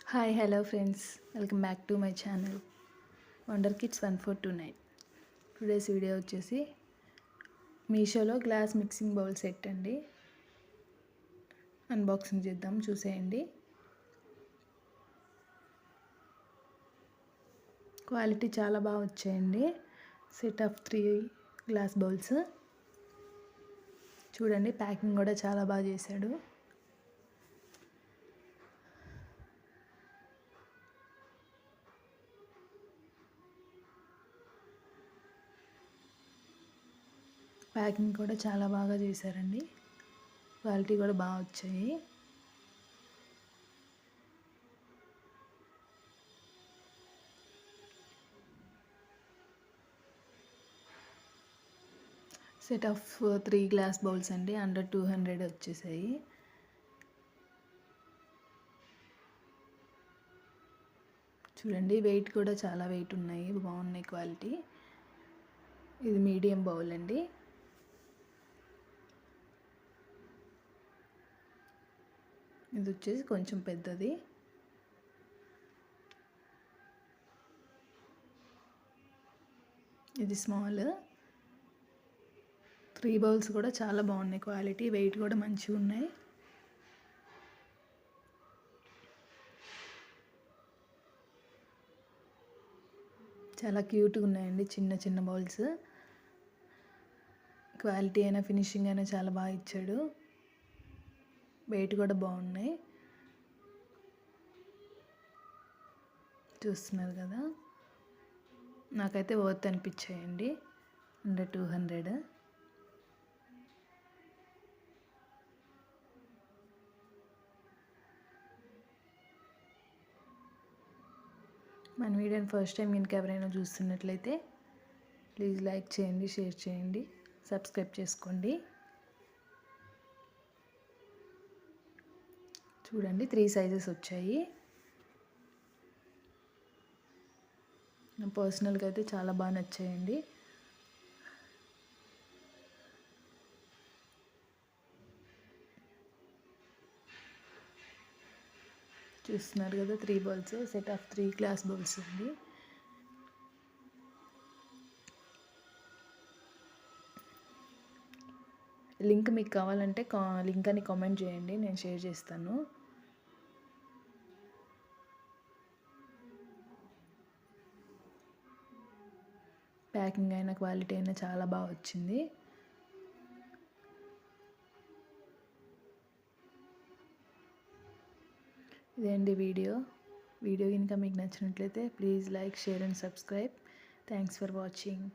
Hi hello friends, welcome back to my channel wonder kids 1429. Today's video వచ్చేసి మీషోలో glass mixing bowl set అండి. Unboxing చేద్దాం, చూసేయండి. Quality చాలా బాగా వచ్చాయండి. Set of 3 glass bowls. చూడండి, ప్యాకింగ్ కూడా చాలా బాగా చేశాడు. ప్యాకింగ్ కూడా చాలా బాగా చేశారండి. క్వాలిటీ కూడా బాగా వచ్చాయి. సెట్ ఆఫ్ 3 గ్లాస్ బౌల్స్ అండి. అండర్ 200 వచ్చేసాయి. చూడండి, వెయిట్ కూడా చాలా వెయిట్ ఉన్నాయి, బాగున్నాయి క్వాలిటీ. ఇది మీడియం బౌల్ అండి. ఇది వచ్చేసి కొంచెం పెద్దది. ఇది స్మాల్. 3 బౌల్స్ కూడా చాలా బాగున్నాయి క్వాలిటీ, వెయిట్ కూడా మంచిగా ఉన్నాయి. చాలా క్యూట్గా ఉన్నాయండి, చిన్న చిన్న బౌల్స్. క్వాలిటీ అయినా ఫినిషింగ్ అయినా చాలా బాగా ఇచ్చాడు. వెయిట్ కూడా బాగున్నాయి. చూస్తున్నారు కదా, నాకైతే వర్త్ అనిపించాయండి. అండర్ 200. మన వీడియోని ఫస్ట్ టైం కనుక ఎవరైనా చూస్తున్నట్లయితే ప్లీజ్ లైక్ చేయండి, షేర్ చేయండి, సబ్స్క్రైబ్ చేసుకోండి. చూడండి, 3 సైజెస్ వచ్చాయి. నా పర్సనల్గా అయితే చాలా బాగా నచ్చాయండి. చూస్తున్నారు కదా, 3 bowls, set of 3 glass bowls అండి. లింక్ మీకు కావాలంటే లింక్ అని కామెంట్ చేయండి, నేను షేర్ చేస్తాను. ప్యాకింగ్ అయినా క్వాలిటీ అయినా చాలా బాగా వచ్చింది. ఇదేంటి వీడియో కనుక మీకు నచ్చినట్లయితే please like, share and subscribe. Thanks for watching.